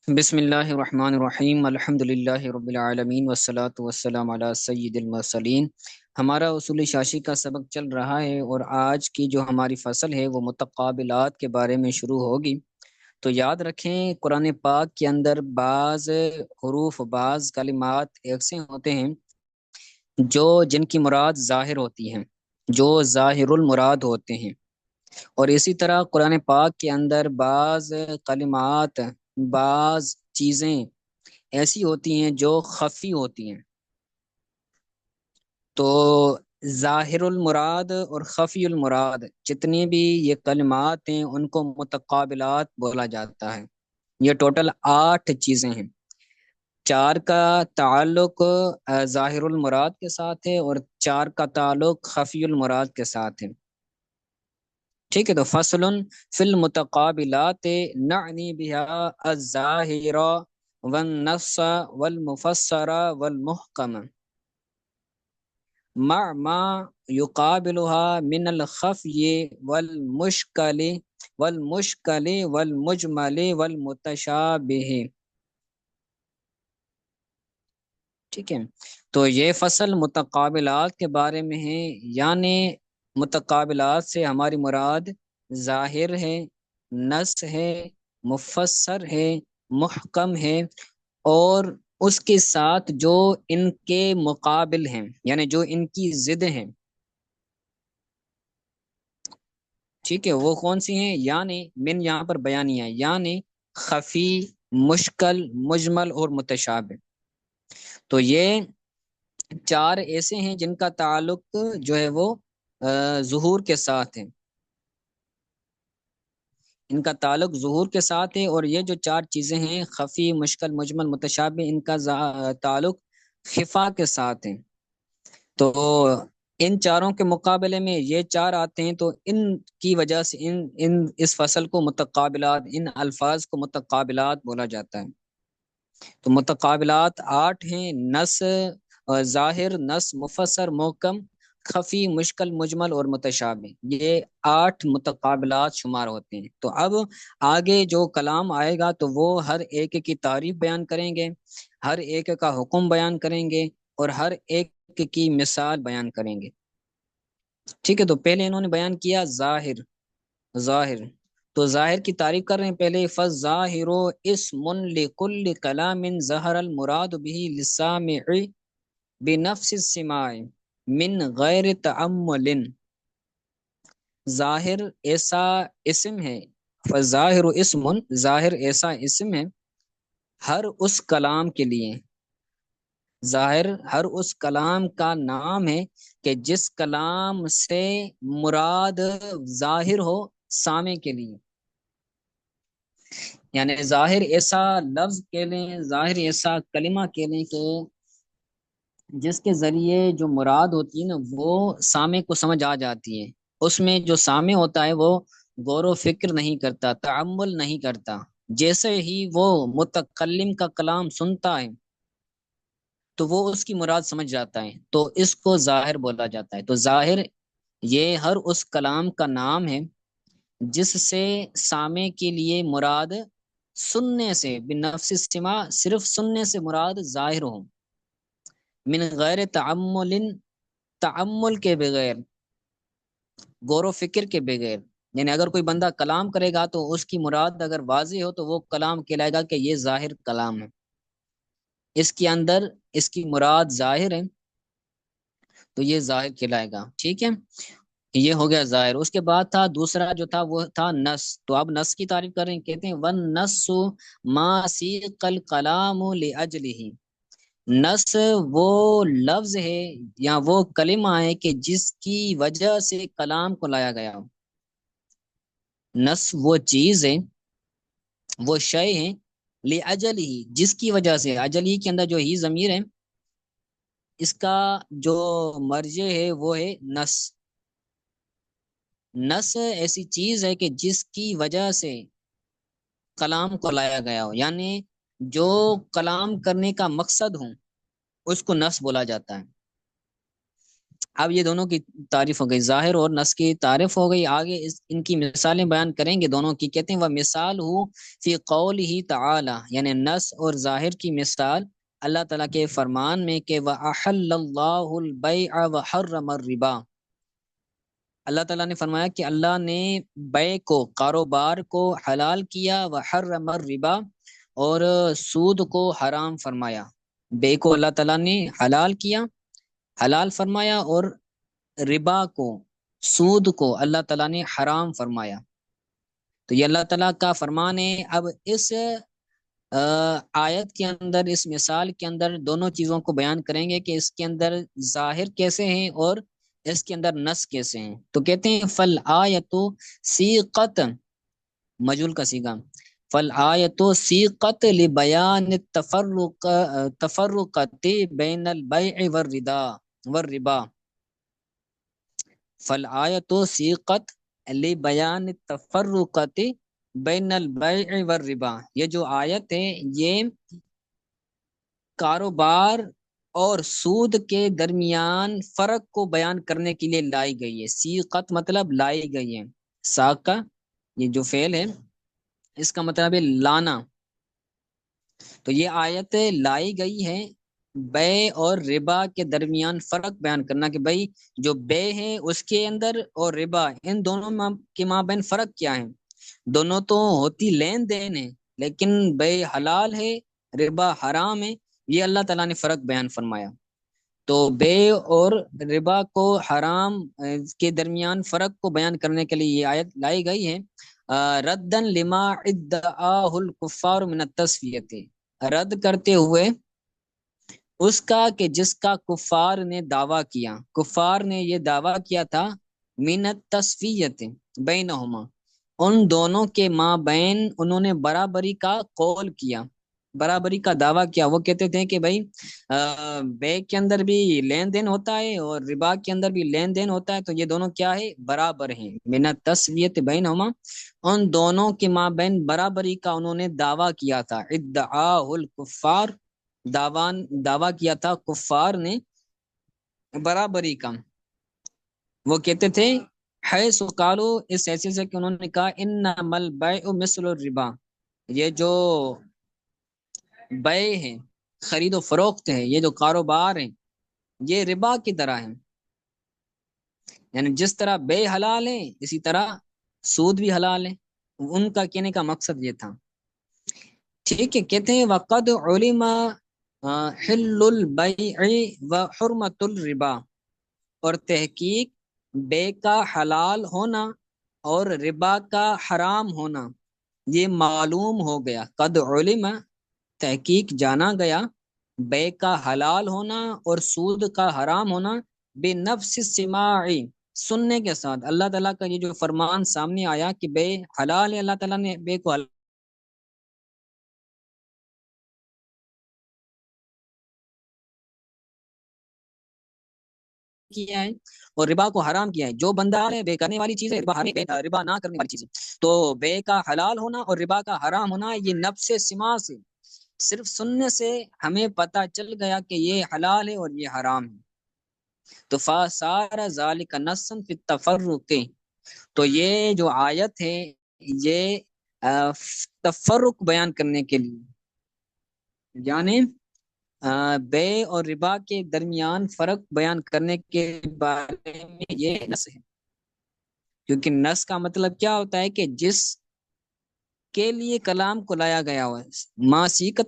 بسم اللہ الرحمن الرحیم الحمد للہ رب العالمین والصلاة والسلام علی سید المرسلین۔ ہمارا اصول شاشی کا سبق چل رہا ہے اور آج کی جو ہماری فصل ہے وہ متقابلات کے بارے میں شروع ہوگی۔ تو یاد رکھیں قرآن پاک کے اندر بعض حروف بعض کلمات ایسے ہوتے ہیں جو جن کی مراد ظاہر ہوتی ہیں، جو ظاہر المراد ہوتے ہیں، اور اسی طرح قرآن پاک کے اندر بعض کلمات بعض چیزیں ایسی ہوتی ہیں جو خفی ہوتی ہیں۔ تو ظاہر المراد اور خفی المراد جتنی بھی یہ کلمات ہیں ان کو متقابلات بولا جاتا ہے۔ یہ ٹوٹل 8 چیزیں ہیں۔ 4 کا تعلق ظاہر المراد کے ساتھ ہے اور 4 کا تعلق خفی المراد کے ساتھ ہے۔ ٹھیک ہے، تو فصل فی المتقابلات نعنی بها الظاہر والنص والمفسر والمحکم مع ما یقابلها من الخفی والمشکل والمجمل والمتشابہ۔ ٹھیک ہے، تو یہ فصل متقابلات کے بارے میں ہے، یعنی متقابلات سے ہماری مراد ظاہر ہے، نص ہے، مفسر ہے، محکم ہے، اور اس کے ساتھ جو ان کے مقابل ہیں یعنی جو ان کی ضد ہیں۔ ٹھیک ہے، وہ کون سی ہیں؟ یعنی من یہاں پر بیانیہ، یعنی خفی، مشکل، مجمل اور متشابہ۔ تو یہ 4 ایسے ہیں جن کا تعلق جو ہے وہ ظہور کے ساتھ ہے، ان کا تعلق ظہور کے ساتھ ہے، اور یہ جو 4 چیزیں ہیں خفی، مشکل، مجمل، متشابہ، ان کا تعلق خفا کے ساتھ ہے۔ تو ان چاروں کے مقابلے میں یہ 4 آتے ہیں، تو ان کی وجہ سے اس فصل کو متقابلات، ان الفاظ کو متقابلات بولا جاتا ہے۔ تو متقابلات 8 ہیں: نص، ظاہر، نص، مفسر، محکم، خفی، مشکل، مجمل اور متشابہ۔ یہ 8 متقابلات شمار ہوتے ہیں۔ تو اب آگے جو کلام آئے گا تو وہ ہر ایک کی تعریف بیان کریں گے، ہر ایک کا حکم بیان کریں گے، اور ہر ایک کی مثال بیان کریں گے۔ ٹھیک ہے، تو پہلے انہوں نے بیان کیا ظاہر۔ ظاہر تو ظاہر کی تعریف کر رہے ہیں پہلے، فالظاہر اسم لکل کلام ظہر المراد به للسامع بنفس السماع من غیر تعمل۔ ظاہر ایسا اسم ہے، فظاہر اسم، ظاہر ایسا اسم ہے ہر اس کلام کے لیے، ظاہر ہر اس کلام کا نام ہے کہ جس کلام سے مراد ظاہر ہو سامع کے لیے۔ یعنی ظاہر ایسا لفظ کہہ لیں، ظاہر ایسا کلمہ کہہ لیں کہ جس کے ذریعے جو مراد ہوتی ہے نا وہ سامع کو سمجھ آ جاتی ہے۔ اس میں جو سامع ہوتا ہے وہ غور و فکر نہیں کرتا، تعمل نہیں کرتا، جیسے ہی وہ متکلم کا کلام سنتا ہے تو وہ اس کی مراد سمجھ جاتا ہے، تو اس کو ظاہر بولا جاتا ہے۔ تو ظاہر یہ ہر اس کلام کا نام ہے جس سے سامع کے لیے مراد سننے سے، بنفس استماع، صرف سننے سے مراد ظاہر ہو، من غیر تعمل، تعمل کے بغیر، غور و فکر کے بغیر۔ یعنی اگر کوئی بندہ کلام کرے گا تو اس کی مراد اگر واضح ہو تو وہ کلام کہلائے گا کہ یہ ظاہر کلام ہے، اس کے اندر اس کی مراد ظاہر ہے تو یہ ظاہر کہلائے گا۔ ٹھیک ہے، یہ ہو گیا ظاہر۔ اس کے بعد تھا دوسرا جو تھا وہ تھا نص۔ تو اب نص کی تعریف کر رہے ہیں، کہتے ہیں والنص ما سیق الکلام لاجلہ۔ نص وہ لفظ ہے یا وہ کلمہ ہے کہ جس کی وجہ سے کلام کو لایا گیا ہو۔ نص وہ چیز ہے، وہ شے ہے، لاجلہ جس کی وجہ سے، اجلہ کے اندر جو ہی ضمیر ہے اس کا جو مرجع ہے وہ ہے نص۔ نص ایسی چیز ہے کہ جس کی وجہ سے کلام کو لایا گیا ہو، یعنی جو کلام کرنے کا مقصد ہو اس کو نص بولا جاتا ہے۔ اب یہ دونوں کی تعریف ہو گئی، ظاہر اور نص کی تعریف ہو گئی، آگے ان کی مثالیں بیان کریں گے دونوں کی۔ کہتے ہیں وہ مثال ہو فی قول ہی تعالی، یعنی نص اور ظاہر کی مثال اللہ تعالیٰ کے فرمان میں کہ وَأَحَلَّ اللَّهُ الْبَيْعَ وَحَرَّمَ الرِّبَا، اللہ تعالیٰ نے فرمایا کہ اللہ نے بیع کو، کاروبار کو حلال کیا، وحرم الربا، اور سود کو حرام فرمایا۔ بیع کو اللہ تعالیٰ نے حلال کیا، حلال فرمایا، اور ربا کو، سود کو اللہ تعالیٰ نے حرام فرمایا۔ تو یہ اللہ تعالیٰ کا فرمان ہے۔ اب اس آیت کے اندر، اس مثال کے اندر دونوں چیزوں کو بیان کریں گے کہ اس کے اندر ظاہر کیسے ہیں اور اس کے اندر نص کیسے ہیں۔ تو کہتے ہیں فل آیتو سیقت، مجول کا سیغہ، فل آیتو سیقت لبیان تفرقت بین البیع والربا، فل آیتو سیقت لبیان تفرقت بین البیع والربا، یہ جو آیت ہے یہ کاروبار اور سود کے درمیان فرق کو بیان کرنے کے لیے لائی گئی ہے۔ سیقت مطلب لائی گئی ہے، ساقہ یہ جو فعل ہے اس کا مطلب ہے لانا۔ تو یہ آیت لائی گئی ہے بے اور ربا کے درمیان فرق بیان کرنا، کہ بھائی جو بے ہے اس کے اندر اور ربا، ان دونوں کے مابین فرق کیا ہے۔ دونوں تو ہوتی لین دین ہے، لیکن بے حلال ہے، ربا حرام ہے، یہ اللہ تعالیٰ نے فرق بیان فرمایا۔ تو بے اور ربا کو حرام کے درمیان فرق کو بیان کرنے کے لیے یہ آیت لائی گئی ہے۔ ردن لما ادعاہ الکفار من التسویۃ، رد کرتے ہوئے اس کا کہ جس کا کفار نے دعویٰ کیا، کفار نے یہ دعویٰ کیا تھا من التسویۃ بینہما، ان دونوں کے مابین انہوں نے برابری کا قول کیا، برابری کا دعویٰ کیا۔ وہ کہتے تھے کہ بھائی بے کے اندر بھی لین دین ہوتا ہے اور ربا کے اندر بھی لین دین ہوتا ہے، تو یہ دونوں کیا ہے، برابر ہیں۔ من التسویۃ بینہما، ان دونوں کے مابین برابری کا انہوں نے دعویٰ کیا تھا۔ ادعاء الکفار، دعویٰ کیا تھا کفار نے برابری کا۔ وہ کہتے تھے حیث قالو، اس حیثیت سے کہ انہوں نے کہا انما البیع مثل الربا، یہ جو بیع ہے، خرید و فروخت ہے، یہ جو کاروبار ہے، یہ ربا کی طرح ہے، یعنی جس طرح بیع حلال ہے اسی طرح سود بھی حلال ہے۔ ان کا کہنے کا مقصد یہ تھا۔ ٹھیک ہے، کہتے ہیں وقد علم حل البیع وحرمت الربا، اور تحقیق بے کا حلال ہونا اور ربا کا حرام ہونا یہ معلوم ہو گیا۔ قد علم، تحقیق جانا گیا، بے کا حلال ہونا اور سود کا حرام ہونا، بے نفس السماع، سننے کے ساتھ۔ اللہ تعالیٰ کا یہ جو فرمان سامنے آیا کہ بے حلال ہے، اللہ تعالیٰ نے بے کو حلال کیا ہے اور ربا کو حرام کیا ہے۔ جو بندہ ہے بے کرنے والی چیز ہے، ربا ربا نہ کرنے والی چیز ہے۔ تو بے کا حلال ہونا اور ربا کا حرام ہونا یہ نفس سما سے، صرف سننے سے ہمیں پتہ چل گیا کہ یہ حلال ہے اور یہ حرام ہے۔ تو فَصَارَ ذَلِكَ نَصًّا فِي التَّفَرُّقِ، تو یہ جو آیت ہے یہ تفرق بیان کرنے کے لیے، یعنی بے اور ربا کے درمیان فرق بیان کرنے کے بارے میں یہ نص ہے۔ کیونکہ نص کا مطلب کیا ہوتا ہے کہ جس کے لیے کلام کو لایا گیا ہو، ما سیق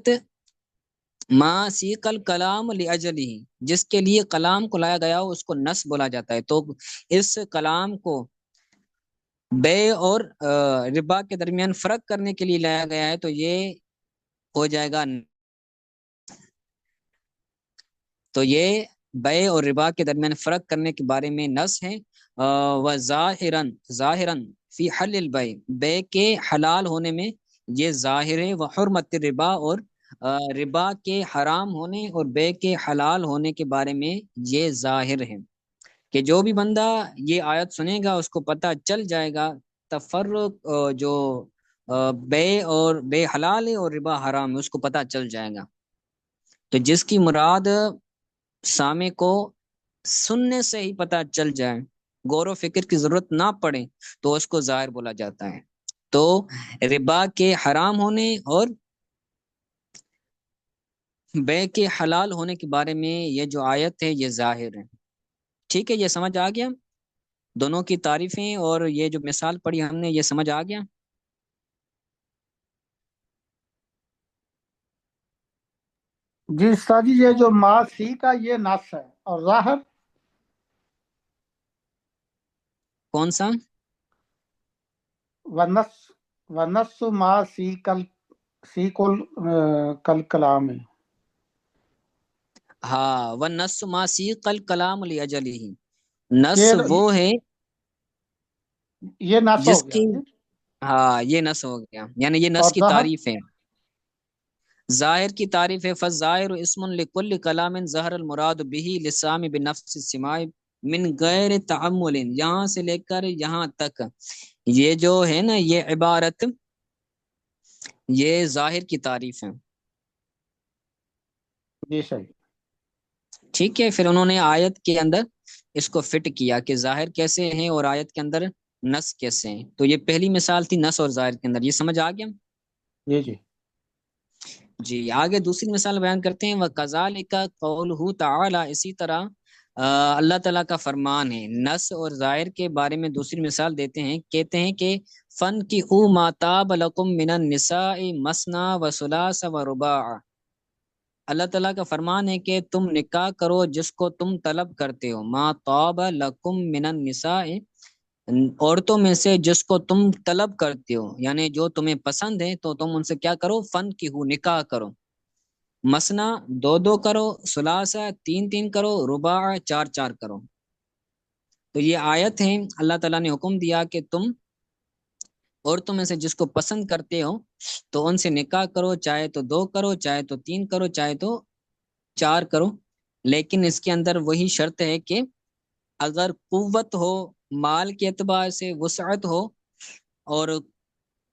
الکلام لاجلہ، جس کے لیے کلام کو لایا گیا ہو اس کو نص بولا جاتا ہے۔ تو اس کلام کو بے اور ربا کے درمیان فرق کرنے کے لیے لایا گیا ہے، تو یہ ہو جائے گا، تو یہ بے اور ربا کے درمیان فرق کرنے کے بارے میں نص ہے۔ ظاہراً فی حل البیع، بے کے حلال ہونے میں یہ ظاہر ہے، وحرمت الربا، اور ربا کے حرام ہونے اور بے کے حلال ہونے کے بارے میں یہ ظاہر ہے، کہ جو بھی بندہ یہ آیت سنے گا اس کو پتہ چل جائے گا تفرق جو بے اور بے حلال ہے اور ربا حرام ہے، اس کو پتہ چل جائے گا۔ تو جس کی مراد سامع کو سننے سے ہی پتہ چل جائے، غور و فکر کی ضرورت نہ پڑے، تو اس کو ظاہر بولا جاتا ہے۔ تو ربا کے حرام ہونے اور بے کے حلال ہونے کے بارے میں یہ جو آیت ہے یہ ظاہر ہے۔ ٹھیک ہے، یہ سمجھ آ گیا؟ دونوں کی تعریفیں اور یہ جو مثال پڑھی ہم نے، یہ سمجھ آ گیا؟ جی استاد جی، یہ جو ما سی کا یہ نص ہے، اور ظاہر کون سا؟ ونس ونس ما سی کل سی کل کل کلام ہے۔ ہاں، والنص ما سیق الکلام لاجلہ، نص یہ وہ ہے یہ نص ہو جس گیا کی، جی۔ ہاں یہ نص ہو گیا، یعنی یہ نص اور کی ظاہر تعریف ہے۔ ظاہر کی تعریف ہے، فالظاہر اسم لکل کلام ظہر المراد به لسام بنفس السماع من غیر تعمل، یہاں سے لے کر یہاں تک یہ جو ہے نا یہ عبارت، یہ ظاہر کی تعریف ہے۔ جی صحیح۔ ٹھیک ہے، پھر انہوں نے آیت کے اندر اس کو فٹ کیا کہ ظاہر کیسے ہیں اور آیت کے اندر نص کیسے ہیں۔ تو یہ پہلی مثال تھی نص اور ظاہر کے اندر، یہ سمجھ آ گیا؟ جی جی جی آگے دوسری مثال بیان کرتے ہیں، وَكَذَلِكَ قَوْلُهُ تَعَالَى، اسی طرح اللہ تعالیٰ کا فرمان ہے نص اور ظاہر کے بارے میں۔ دوسری مثال دیتے ہیں، کہتے ہیں کہ فن کی او ماتاب لکم من النساء مسنا و ثلاث و رباع، اللہ تعالیٰ کا فرمان ہے کہ تم نکاح کرو جس کو تم طلب کرتے ہو، ما طاب لکم من النساء، عورتوں میں سے جس کو تم طلب کرتے ہو، یعنی جو تمہیں پسند ہے تو تم ان سے کیا کرو، فن کی ہو نکاح کرو، مسنا دو دو کرو، ثلاثہ تین تین کرو، رباع چار چار کرو۔ تو یہ آیت ہے، اللہ تعالیٰ نے حکم دیا کہ تم عورتوں میں سے جس کو پسند کرتے ہو تو ان سے نکاح کرو، چاہے تو دو کرو، چاہے تو تین کرو، چاہے تو چار کرو، لیکن اس کے اندر وہی شرط ہے کہ اگر قوت ہو، مال کے اعتبار سے وسعت ہو، اور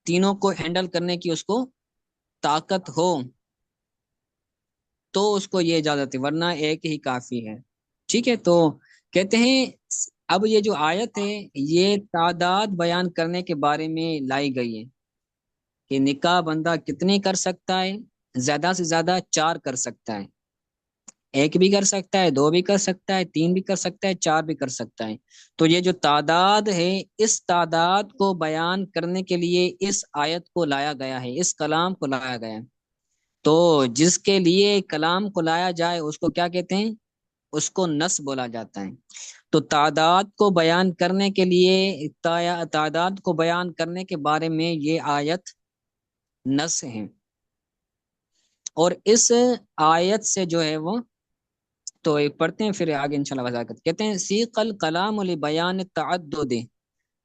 تینوں کو ہینڈل کرنے کی اس کو طاقت ہو، تو اس کو یہ اجازت ہے، ورنہ ایک ہی کافی ہے۔ ٹھیک ہے، تو کہتے ہیں اب یہ جو آیت ہے یہ تعداد بیان کرنے کے بارے میں لائی گئی ہے کہ نکاح بندہ کتنے کر سکتا ہے، زیادہ سے زیادہ چار کر سکتا ہے، ایک بھی کر سکتا ہے، دو بھی کر سکتا ہے، تین بھی کر سکتا ہے، چار بھی کر سکتا ہے۔ تو یہ جو تعداد ہے، اس تعداد کو بیان کرنے کے لیے اس آیت کو لایا گیا ہے، اس کلام کو لایا گیا ہے۔ تو جس کے لیے کلام کو لایا جائے اس کو کیا کہتے ہیں، اس کو نص بولا جاتا ہے۔ تو تعداد کو بیان کرنے کے لیے، تعداد کو بیان کرنے کے بارے میں یہ آیت نص ہے، اور اس آیت سے جو ہے وہ، تو ایک پڑھتے ہیں پھر آگے انشاءاللہ وضاحت کہتے ہیں، سیق الکلام لبیان تعدد،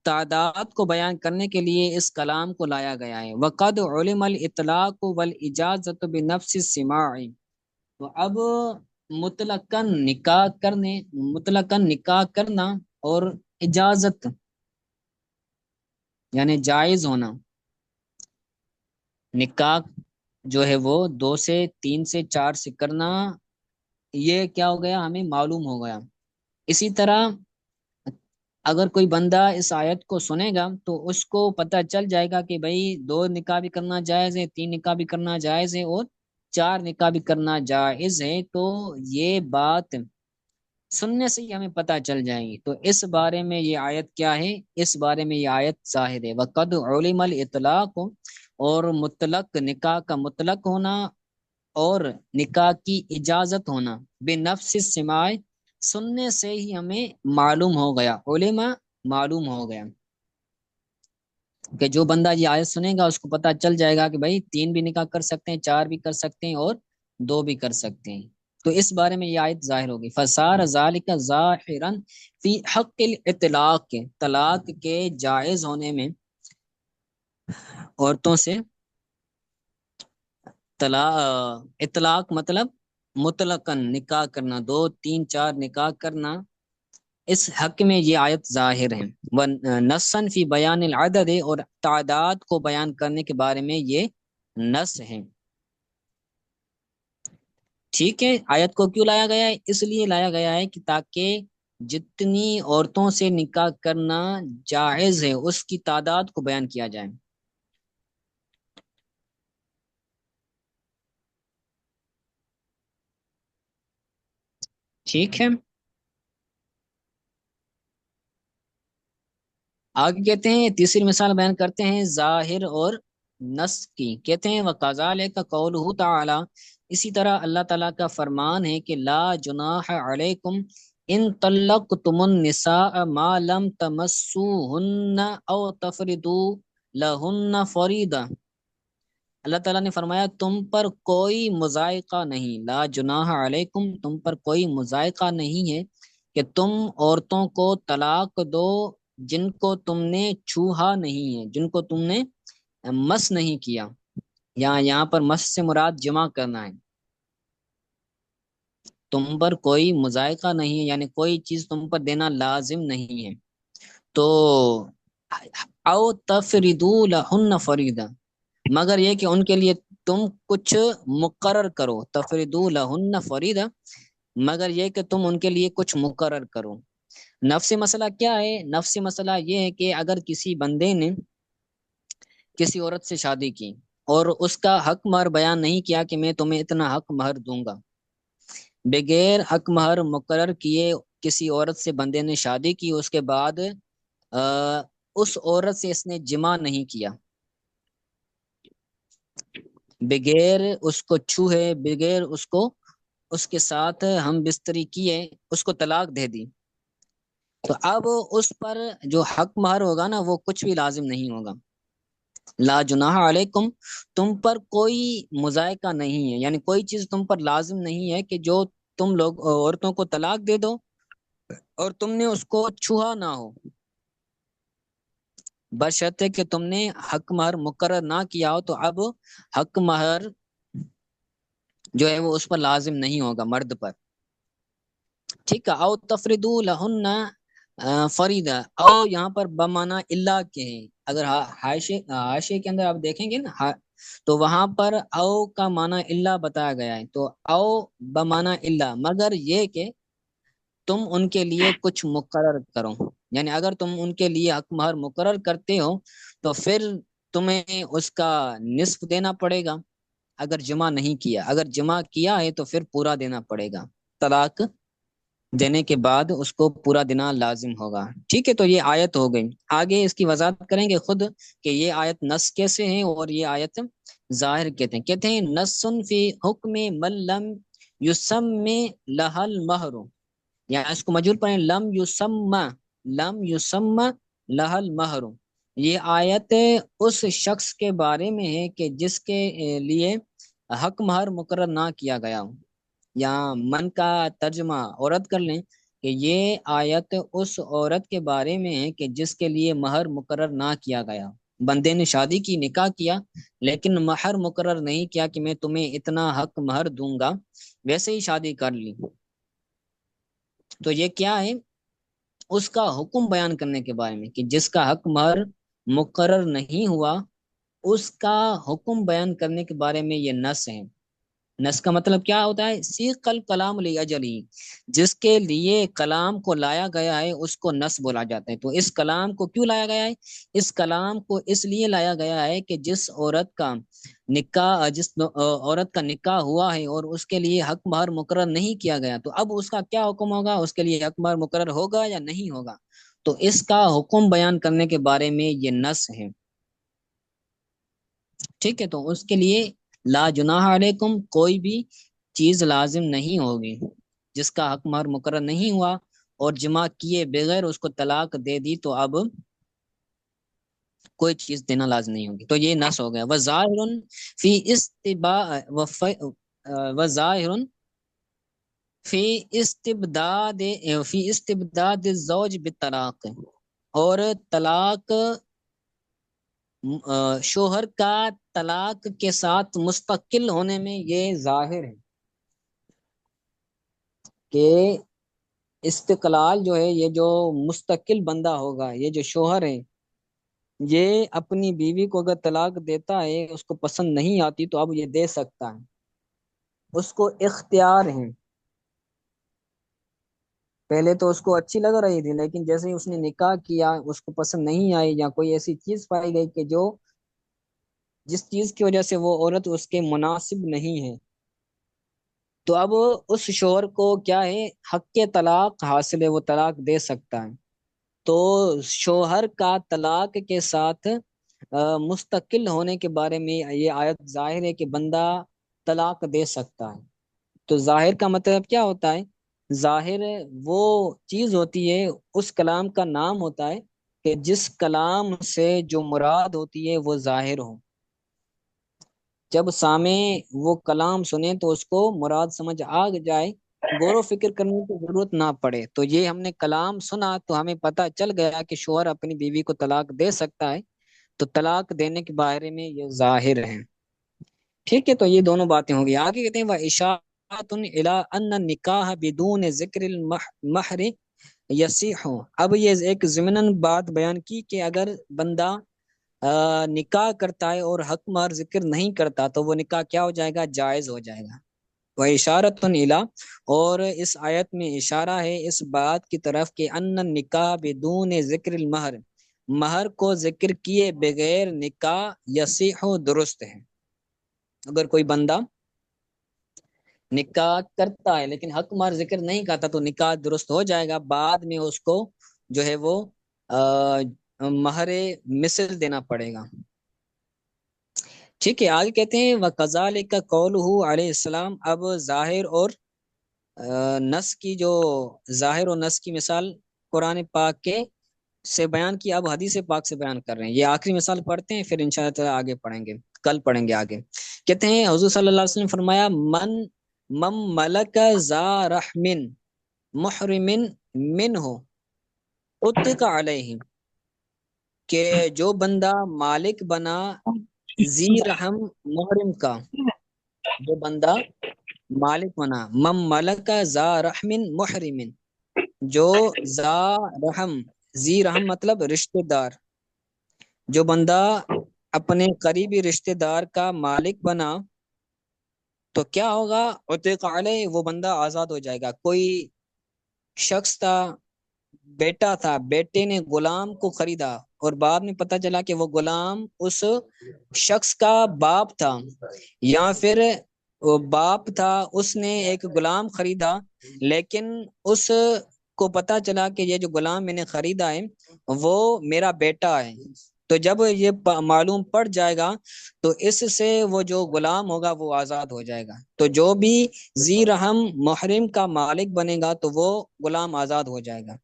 تعداد کو بیان کرنے کے لیے اس کلام کو لایا گیا ہے۔ وقد علم الاطلاق والاجازت بنفس السماع، تو اب مطلقاً نکاح کرنا اور اجازت یعنی جائز ہونا، نکاح جو ہے وہ دو سے تین سے چار سے کرنا، یہ کیا ہو گیا، ہمیں معلوم ہو گیا۔ اسی طرح اگر کوئی بندہ اس آیت کو سنے گا تو اس کو پتہ چل جائے گا کہ بھئی دو نکاح بھی کرنا جائز ہے، تین نکاح بھی کرنا جائز ہے، اور چار نکاح بھی کرنا جائز ہے۔ تو یہ بات سننے سے ہی ہمیں پتہ چل جائے گی۔ تو اس بارے میں یہ آیت کیا ہے، اس بارے میں یہ آیت ظاہر ہے، وقد علم الاطلاق، اور مطلق نکاح کا مطلق ہونا اور نکاح کی اجازت ہونا، بے نفس السماع، سننے سے ہی ہمیں معلوم ہو گیا، علما معلوم ہو گیا، کہ جو بندہ یہ آیت سنے گا اس کو پتہ چل جائے گا کہ بھائی تین بھی نکاح کر سکتے ہیں، چار بھی کر سکتے ہیں، اور دو بھی کر سکتے ہیں۔ تو اس بارے میں یہ آیت ظاہر ہوگی، فصار ذالک ظاہرا فی حق الاطلاق، طلاق کے جائز ہونے میں، عورتوں سے اطلاق مطلب مطلقاً نکاح کرنا، دو تین چار نکاح کرنا، اس حق میں یہ آیت ظاہر ہے۔ نصاً فی بیان العدد، اور تعداد کو بیان کرنے کے بارے میں یہ نص ہے۔ ٹھیک ہے، آیت کو کیوں لایا گیا ہے؟ اس لیے لایا گیا ہے کہ تاکہ جتنی عورتوں سے نکاح کرنا جائز ہے اس کی تعداد کو بیان کیا جائے۔ ٹھیک ہے، آگے کہتے ہیں تیسری مثال بیان کرتے ہیں ظاہر اور نص کی، کہتے ہیں وَكَذَلِكَ قَوْلُهُ تعالی، اسی طرح اللہ تعالیٰ کا فرمان ہے کہ لا جناح علیکم ان طلقتم النساء ما لم تمسوهن او تفردوا لهن فریضہ، اللہ تعالیٰ نے فرمایا تم پر کوئی مضائقہ نہیں، لا جناح علیکم، تم پر کوئی مضائقہ نہیں ہے کہ تم عورتوں کو طلاق دو جن کو تم نے چھوہا نہیں ہے، جن کو تم نے مس نہیں کیا، یہاں پر مس سے مراد جمع کرنا ہے، تم پر کوئی مضائقہ نہیں ہے، یعنی کوئی چیز تم پر دینا لازم نہیں ہے، تو او تفردو لہن فریدہ، مگر یہ کہ ان کے لیے تم کچھ مقرر کرو، تفریدو لہن فریدہ، مگر یہ کہ تم ان کے لیے کچھ مقرر کرو۔ نفسی مسئلہ کیا ہے؟ نفسی مسئلہ یہ ہے کہ اگر کسی بندے نے کسی عورت سے شادی کی اور اس کا حق مہر بیان نہیں کیا کہ میں تمہیں اتنا حق مہر دوں گا، بغیر حق مہر مقرر کیے کسی عورت سے بندے نے شادی کی، اس کے بعد اس عورت سے اس نے جمع نہیں کیا، بغیر اس کو چھوئے، بغیر اس کو اس کے ساتھ ہم بستری کیے، اس کو طلاق دے دی، تو اب اس پر جو حق مہر ہوگا نا وہ کچھ بھی لازم نہیں ہوگا۔ لا جناح علیکم، تم پر کوئی مضائقہ نہیں ہے، یعنی کوئی چیز تم پر لازم نہیں ہے کہ جو تم لوگ عورتوں کو طلاق دے دو اور تم نے اس کو چھوا نہ ہو، بشرطے کہ تم نے حق مہر مقرر نہ کیا ہو، تو اب حق مہر جو ہے وہ اس پر لازم نہیں ہوگا مرد پر، ٹھیک ہے۔ او تفریدو لہن فریدہ، او یہاں پر بمانا اللہ کے ہیں، اگر حاشے کے اندر آپ دیکھیں گے نا تو وہاں پر او کا معنی اللہ بتایا گیا ہے، تو او بمانا اللہ، مگر یہ کہ تم ان کے لیے کچھ مقرر کرو، یعنی اگر تم ان کے لیے حق مہر مقرر کرتے ہو تو پھر تمہیں اس کا نصف دینا پڑے گا، اگر جمع نہیں کیا، اگر جمع کیا ہے تو پھر پورا دینا پڑے گا، طلاق دینے کے بعد اس کو پورا دینا لازم ہوگا، ٹھیک ہے۔ تو یہ آیت ہو گئی، آگے اس کی وضاحت کریں گے خود کہ یہ آیت نص کیسے ہیں اور یہ آیت ظاہر کہتے ہیں نص فی حکم من لم یسمی لہل مہر، یعنی اس کو مجہول پڑھیں لم یسم لہل مہر، یہ آیت اس شخص کے بارے میں ہے کہ جس کے لیے حق مہر مقرر نہ کیا گیا ہو، یا من کا ترجمہ عورت کر لیں کہ یہ آیت اس عورت کے بارے میں ہے کہ جس کے لیے مہر مقرر نہ کیا گیا، بندے نے شادی کی، نکاح کیا، لیکن مہر مقرر نہیں کیا کہ میں تمہیں اتنا حق مہر دوں گا، ویسے ہی شادی کر لی، تو یہ کیا ہے؟ اس کا حکم بیان کرنے کے بارے میں کہ جس کا حق مہر مقرر نہیں ہوا اس کا حکم بیان کرنے کے بارے میں یہ نص ہے۔ نص کا مطلب کیا ہوتا ہے؟ سیق الکلام لاجلی، جس کے لیے کلام کو لایا گیا ہے اس کو نص بولا جاتا ہے، تو اس کلام کو کیوں لایا گیا ہے؟ اس کلام کو اس لیے لایا گیا ہے کہ جس عورت کا نکاح ہوا ہے اور اس کے لیے حق مہر مقرر نہیں کیا گیا، تو اب اس کا کیا حکم ہوگا؟ اس کے لیے حق مہر مقرر ہوگا یا نہیں ہوگا؟ تو اس کا حکم بیان کرنے کے بارے میں یہ نص ہے، ٹھیک ہے۔ تو اس کے لیے لا جناح علیکم، کوئی بھی چیز لازم نہیں ہوگی، جس کا حق مہر مقرر نہیں ہوا اور جمع کیے بغیر اس کو طلاق دے دی تو اب کوئی چیز دینا لازم نہیں ہوگی، تو یہ نص ہو گیا۔ وظاہر فی استباء وظاہر فی استبداد الزوج بالطلاق، اور طلاق شوہر کا طلاق کے ساتھ مستقل ہونے میں یہ ظاہر ہے کہ استقلال جو ہے، یہ جو مستقل بندہ ہوگا، یہ جو شوہر ہے، یہ اپنی بیوی کو اگر طلاق دیتا ہے، اس کو پسند نہیں آتی تو اب یہ دے سکتا ہے، اس کو اختیار ہیں. پہلے تو اس کو اچھی لگ رہی تھی، لیکن جیسے ہی اس نے نکاح کیا اس کو پسند نہیں آئی، یا کوئی ایسی چیز پائی گئی کہ جو جس چیز کی وجہ سے وہ عورت اس کے مناسب نہیں ہے، تو اب اس شوہر کو کیا ہے، حق کے طلاق حاصل ہے، وہ طلاق دے سکتا ہے. تو شوہر کا طلاق کے ساتھ مستقل ہونے کے بارے میں یہ آیت ظاہر ہے کہ بندہ طلاق دے سکتا ہے. تو ظاہر کا مطلب کیا ہوتا ہے؟ ظاہر وہ چیز ہوتی ہے، اس کلام کا نام ہوتا ہے کہ جس کلام سے جو مراد ہوتی ہے وہ ظاہر ہو. جب سامع وہ کلام سنے تو اس کو مراد سمجھ آ جائے، غور و فکر کرنے کی ضرورت نہ پڑے. تو یہ ہم نے کلام سنا تو ہمیں پتہ چل گیا کہ شوہر اپنی بیوی کو طلاق دے سکتا ہے، تو طلاق دینے کے بارے میں یہ ظاہر ہے. ٹھیک ہے، تو یہ دونوں باتیں ہوں گی. آگے کہتے ہیں وہ اشارۃ الی ان النکاح بدون ذکر المہر یصح. اب یہ ایک ضمناً بات بیان کی کہ اگر بندہ نکاح کرتا ہے اور حق مہر ذکر نہیں کرتا تو وہ نکاح کیا ہو جائے گا؟ جائز ہو جائے گا. وہ اشارۃ الی، اور اس آیت میں اشارہ ہے اس بات کی طرف کہ ان نکاح بدون ذکر المہر، مہر کو ذکر کیے بغیر نکاح یصح درست ہے. اگر کوئی بندہ نکاح کرتا ہے لیکن حق مہر ذکر نہیں کرتا تو نکاح درست ہو جائے گا، بعد میں اس کو جو ہے وہ مہر مثل دینا پڑے گا. ٹھیک ہے، آگے کہتے ہیں وَكَذَلِكَ قَوْلُهُ علیہ السلام. اب ظاہر اور نص کی، جو ظاہر اور نص کی مثال قرآن پاک کے سے بیان کی، اب حدیث پاک سے بیان کر رہے ہیں. یہ آخری مثال پڑھتے ہیں، پھر انشاءاللہ تعالی آگے پڑھیں گے، کل پڑھیں گے آگے. کہتے ہیں حضور صلی اللہ علیہ وسلم فرمایا من ملک ذا رحم محرم منہ عتق علیہ، کہ جو بندہ مالک بنا ذی رحم محرم کا، جو بندہ مالک بنا من ملک ذا رحم محرم، جو ذا رحم، ذی رحم مطلب رشتہ دار، جو بندہ اپنے قریبی رشتہ دار کا مالک بنا تو کیا ہوگا؟ عتق علیہ، وہ بندہ آزاد ہو جائے گا. کوئی شخص تھا، بیٹا تھا، بیٹے نے غلام کو خریدا اور بعد میں پتہ چلا کہ وہ غلام اس شخص کا باپ تھا، یا پھر وہ باپ تھا اس نے ایک غلام خریدا، لیکن اس کو پتہ چلا کہ یہ جو غلام میں نے خریدا ہے وہ میرا بیٹا ہے. تو جب یہ معلوم پڑ جائے گا تو اس سے وہ جو غلام ہوگا وہ آزاد ہو جائے گا. تو جو بھی ذی رحم محرم کا مالک بنے گا تو وہ غلام آزاد ہو جائے گا.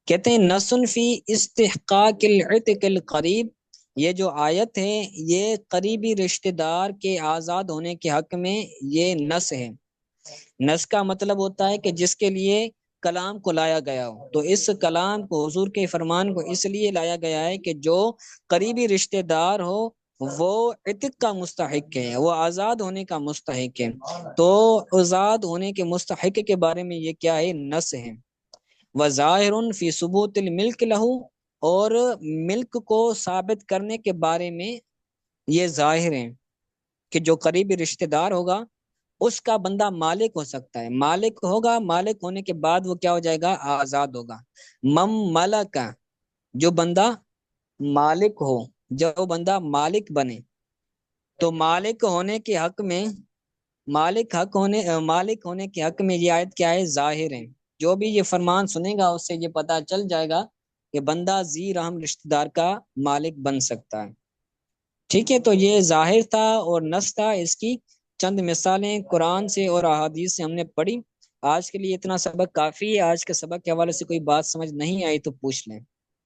کہتے ہیں نسن فی استحقاق العتق القریب، یہ جو آیت ہے یہ قریبی رشتہ دار کے آزاد ہونے کے حق میں یہ نس ہے. نس کا مطلب ہوتا ہے کہ جس کے لیے کلام کو لایا گیا ہو. تو اس کلام کو، حضور کے فرمان کو اس لیے لایا گیا ہے کہ جو قریبی رشتہ دار ہو وہ عتق کا مستحق ہے، وہ آزاد ہونے کا مستحق ہے. تو آزاد ہونے کے مستحق کے بارے میں یہ کیا ہے؟ نس ہے. وظاہر فی ثبوت الملک لہو، اور ملک کو ثابت کرنے کے بارے میں یہ ظاہر ہے کہ جو قریبی رشتہ دار ہوگا اس کا بندہ مالک ہو سکتا ہے. مالک ہوگا، مالک ہونے کے بعد وہ کیا ہو جائے گا؟ آزاد ہوگا. مم ملک، جو بندہ مالک ہو، جو بندہ مالک بنے، تو مالک ہونے کے حق میں، مالک ہونے کے حق میں یہ آیت کیا ہے؟ ظاہر ہے. جو بھی یہ فرمان سنے گا اس سے یہ پتہ چل جائے گا کہ بندہ ذی رحم رشتہ دار کا مالک بن سکتا ہے. ٹھیک ہے، تو یہ ظاہر تھا اور نص تھا. اس کی چند مثالیں قرآن سے اور احادیث سے ہم نے پڑھی. آج کے لیے اتنا سبق کافی ہے. آج کے سبق کے حوالے سے کوئی بات سمجھ نہیں آئی تو پوچھ لیں.